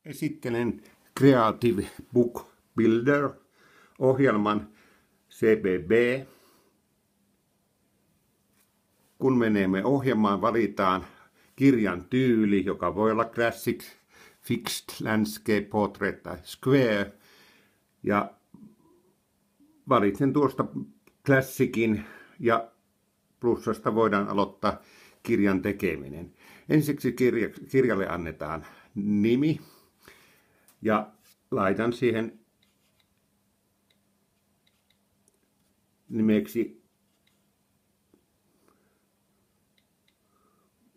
Esittelen Creative Book Builder-ohjelman CBB. Kun menemme ohjelmaan, valitaan kirjan tyyli, joka voi olla Classic, Fixed, Landscape, Portrait tai Square. Ja valitsen tuosta Classicin ja plussasta voidaan aloittaa kirjan tekeminen. Ensiksi kirjalle annetaan nimi ja laitan siihen nimeksi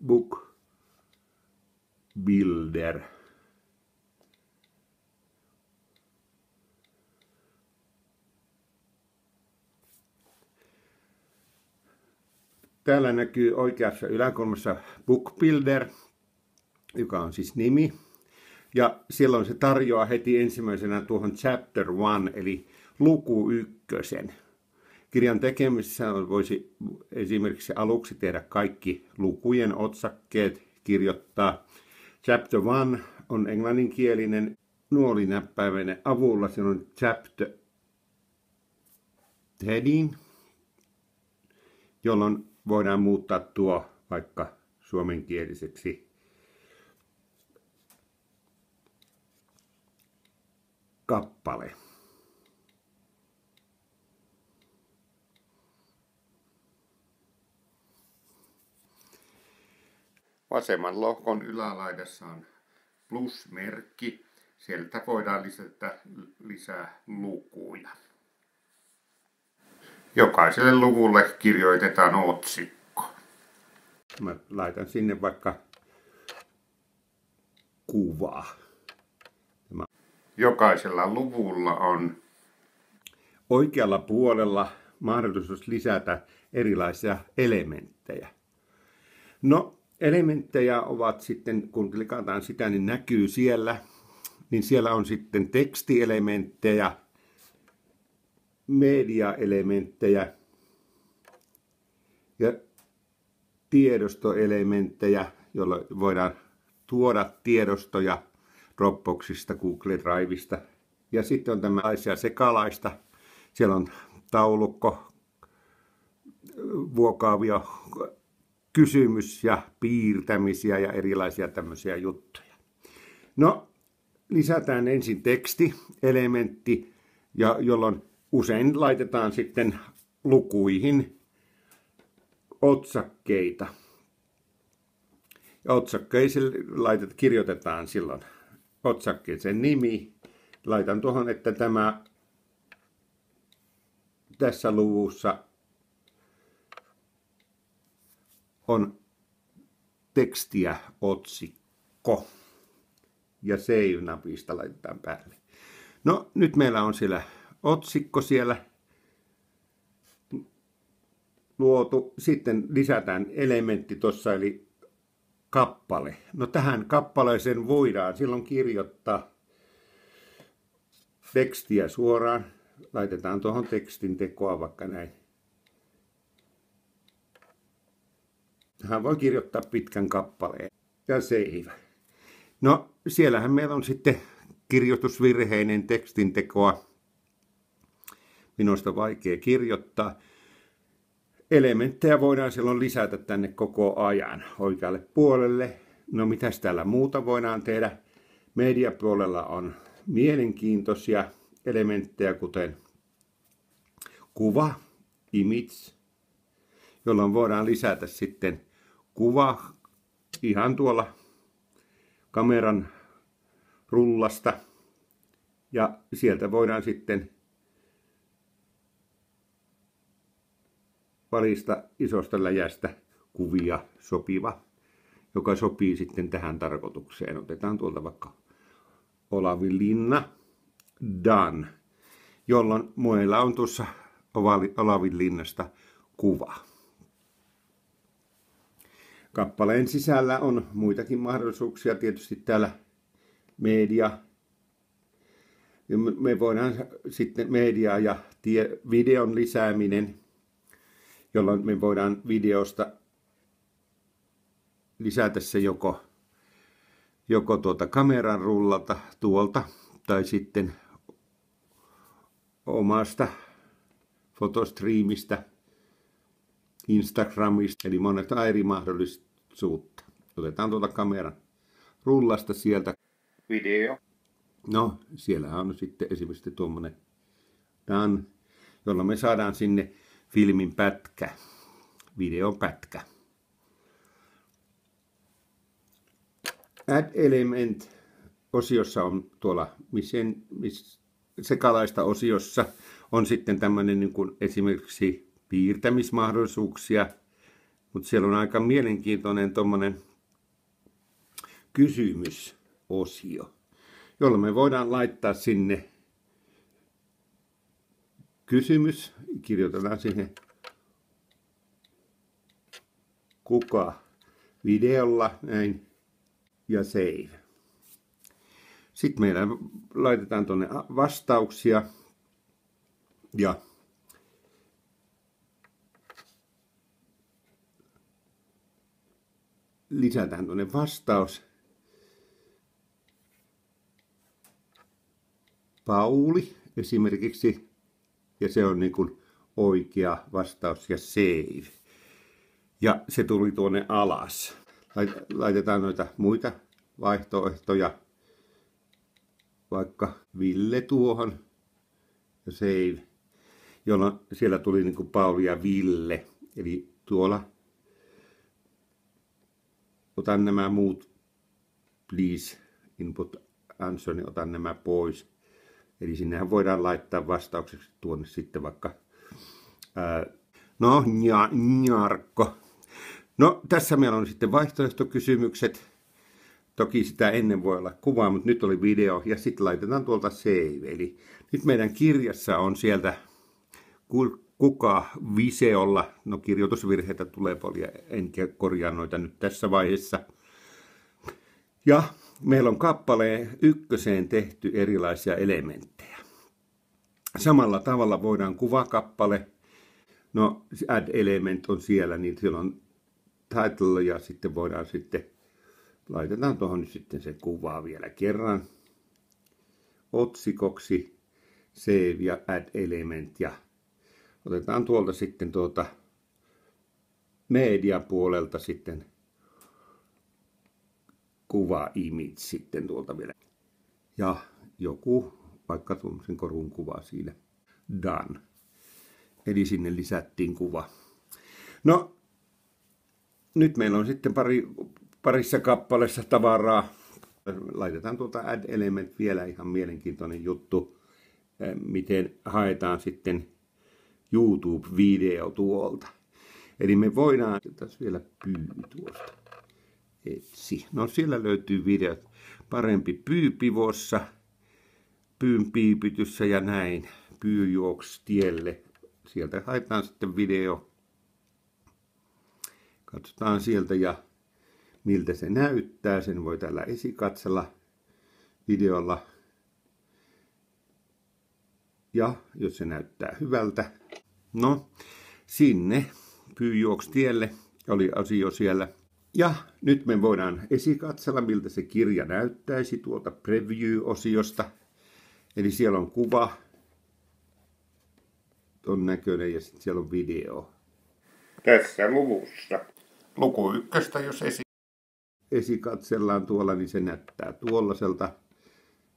Book Builder. Täällä näkyy oikeassa yläkulmassa Book Builder, joka on siis nimi. Ja silloin se tarjoaa heti ensimmäisenä tuohon Chapter 1, eli luku 1. Kirjan tekemisessä voisi esimerkiksi aluksi tehdä kaikki lukujen otsakkeet, kirjoittaa. Chapter 1 on englanninkielinen nuolinäppäimen avulla. Siinä on Chapter heading, jolloin voidaan muuttaa tuo vaikka suomenkieliseksi kappale. Vasemman lohkon ylälaidassa on plus-merkki. Sieltä voidaan lisätä lisää lukuja. Jokaiselle luvulle kirjoitetaan otsikko. Mä laitan sinne vaikka kuva. Jokaisella luvulla on oikealla puolella mahdollisuus lisätä erilaisia elementtejä. No, elementtejä ovat sitten, kun klikataan sitä, niin näkyy siellä. Niin siellä on sitten tekstielementtejä, mediaelementtejä ja tiedostoelementtejä, joilla voidaan tuoda tiedostoja Dropboxista, Google Drivesta. Ja sitten on tämmöisiä sekalaista. Siellä on taulukko, vuokaavio, kysymys ja piirtämisiä ja erilaisia tämmöisiä juttuja. No, lisätään ensin tekstielementti, jolloin usein laitetaan sitten lukuihin otsakkeita. Ja otsakkeisiin kirjoitetaan silloin otsakkeeseen nimi. Laitan tuohon, että tässä luvussa on tekstiä otsikko. Ja save-napista laitetaan päälle. No, nyt meillä on siellä otsikko siellä luotu. Sitten lisätään elementti tuossa, eli kappale. No, tähän kappaleeseen voidaan silloin kirjoittaa tekstiä suoraan. Laitetaan tuohon tekstin tekoa vaikka näin. Tähän voi kirjoittaa pitkän kappaleen ja save. No, siellähän meillä on sitten kirjoitusvirheinen tekstintekoa. Minusta vaikea kirjoittaa. Elementtejä voidaan silloin lisätä tänne koko ajan oikealle puolelle. No, mitäs täällä muuta voidaan tehdä? Mediapuolella on mielenkiintoisia elementtejä, kuten kuva, image, jolloin voidaan lisätä sitten kuva ihan tuolla kameran rullasta. Ja sieltä voidaan sitten parista isosta läjästä kuvia sopiva, joka sopii sitten tähän tarkoitukseen. Otetaan tuolta vaikka Olavinlinna, done, jolloin meillä on tuossa Olavinlinnasta kuva. Kappaleen sisällä on muitakin mahdollisuuksia, tietysti täällä media. Me voidaan sitten media ja videon lisääminen, jolloin me voidaan videosta lisätä se joko joko kameran rullalta tuolta tai sitten omasta fotostriimistä, Instagramista, eli monesta eri mahdollisuutta. Otetaan kameran rullasta sieltä video. No, siellä on sitten esimerkiksi tuommoinen done, jolla me saadaan sinne filmin pätkä, videon pätkä. Add Element -osiossa on tuolla sekalaista osiossa on sitten tämmöinen niin kuin esimerkiksi piirtämismahdollisuuksia, mutta siellä on aika mielenkiintoinen tuommoinen kysymysosio, jolla me voidaan laittaa sinne kysymys, kirjoitetaan siihen kuka videolla näin ja save. Sitten meillä laitetaan tuonne vastauksia ja lisätään tuonne vastaus. Pauli esimerkiksi, ja se on niin kuin oikea vastaus ja save. Ja se tuli tuonne alas. Laitetaan noita muita vaihtoehtoja, vaikka Ville tuohon ja save, jolloin siellä tuli niin kuin Pauli ja Ville. Eli tuolla otan nämä muut, please input answer, niin otan nämä pois. Eli sinnehän voidaan laittaa vastaukseksi tuonne sitten vaikka, Njarkko. No, tässä meillä on sitten vaihtoehtokysymykset. Toki sitä ennen voi olla kuva, mutta nyt oli video ja sitten laitetaan tuolta save. Eli nyt meidän kirjassa on sieltä kuka viseolla, no kirjoitusvirheitä tulee paljon, en korjaa noita nyt tässä vaiheessa. Ja meillä on kappaleen ykköseen tehty erilaisia elementtejä. Samalla tavalla voidaan kuvakappale, no add element on siellä, niin siellä on title ja sitten voidaan sitten, laitetaan tuohon nyt sitten se kuva vielä kerran otsikoksi, save ja add element ja otetaan tuolta sitten media puolelta sitten kuva image sitten tuolta vielä. Ja joku vaikka tuollaisen korun kuva siinä. Done. Eli sinne lisättiin kuva. No, nyt meillä on sitten parissa kappaleessa tavaraa. Laitetaan tuolta add element vielä, ihan mielenkiintoinen juttu. Miten haetaan sitten YouTube-video tuolta. Eli me voidaan, tässä vielä pyy tuosta. Etsi. No siellä löytyy videot. Parempi pyypivossa, pyyn piipytyssä ja näin. Pyy juoksi tielle. Sieltä haetaan sitten video. Katsotaan sieltä ja miltä se näyttää. Sen voi täällä esikatsella videolla. Ja jos se näyttää hyvältä. No sinne pyy juoksi tielle. Oli asio siellä. Ja nyt me voidaan esikatsella, miltä se kirja näyttäisi tuolta preview-osiosta. Eli siellä on kuva, ton näköinen, ja sitten siellä on video. Tässä luvussa. Luku ykköstä, jos esikatsellaan tuolla, niin se näyttää tuollaiselta.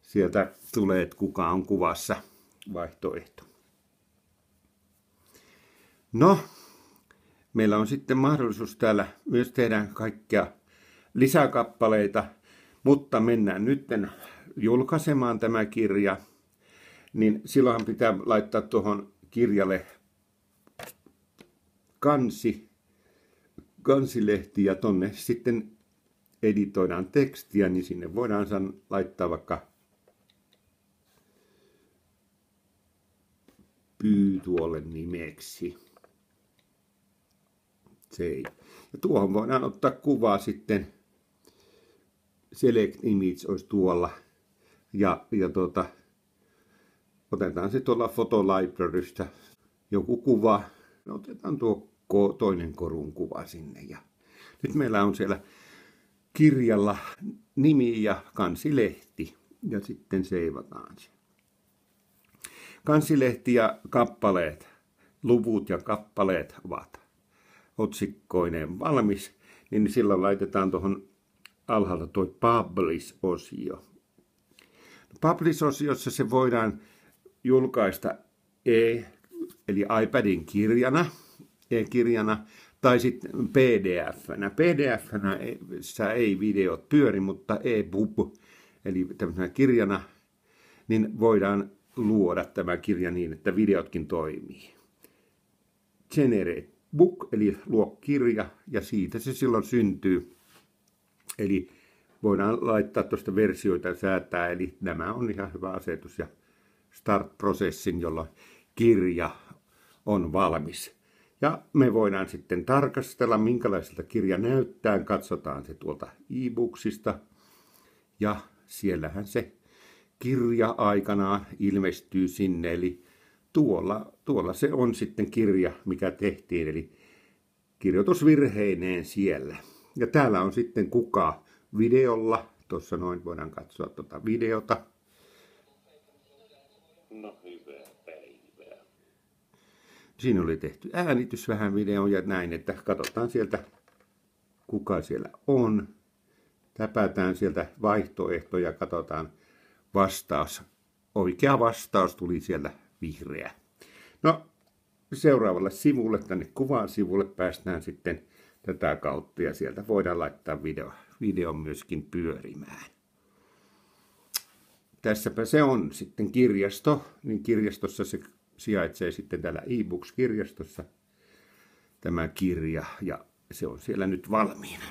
Sieltä tulee, että kuka on kuvassa, vaihtoehto. No. Meillä on sitten mahdollisuus täällä myös tehdä kaikkia lisäkappaleita, mutta mennään nyt julkaisemaan tämä kirja, niin silloinhan pitää laittaa tuohon kirjalle kansilehti ja tonne sitten editoidaan tekstiä, niin sinne voidaan laittaa vaikka pyy tuolle nimeksi. Ja tuohon voidaan ottaa kuvaa sitten, select image olisi tuolla, ja otetaan se tuolla fotolibrarystä joku kuva, otetaan tuo toinen korun kuva sinne, ja nyt meillä on siellä kirjalla nimi ja kansilehti ja sitten seivataan se. Kansilehti ja kappaleet, luvut ja kappaleet ovat otsikkoineen valmis, niin silloin laitetaan tuohon alhaalta tuo Publish-osio. Publish-osiossa se voidaan julkaista eli iPadin kirjana, e-kirjana, tai sitten PDF-nä. PDF-nä ei videot pyöri, mutta e-pub, eli tämmöisenä kirjana, niin voidaan luoda tämä kirja niin, että videotkin toimii. Generate book, eli luo kirja, ja siitä se silloin syntyy. Eli voidaan laittaa tuosta versioita ja säätää, eli nämä on ihan hyvä asetus, ja start-prosessin, jolloin kirja on valmis. Ja me voidaan sitten tarkastella, minkälaiselta kirja näyttää. Katsotaan se tuolta e-booksista. Ja siellähän se kirja aikanaan ilmestyy sinne. Eli tuolla se on sitten kirja, mikä tehtiin. Eli kirjoitusvirheineen siellä. Ja täällä on sitten kuka videolla. Tuossa noin voidaan katsoa tuota videota. No hyvää päivää. Siinä oli tehty äänitys vähän videoon ja näin, että katsotaan sieltä kuka siellä on. Täpätään sieltä vaihtoehtoja, katsotaan vastaus. Oikea vastaus tuli siellä vihreä. No seuraavalle sivulle, tänne kuvan sivulle päästään sitten tätä kautta ja sieltä voidaan laittaa video myöskin pyörimään. Tässäpä se on sitten kirjasto, niin kirjastossa se sijaitsee sitten täällä e-books-kirjastossa tämä kirja ja se on siellä nyt valmiina.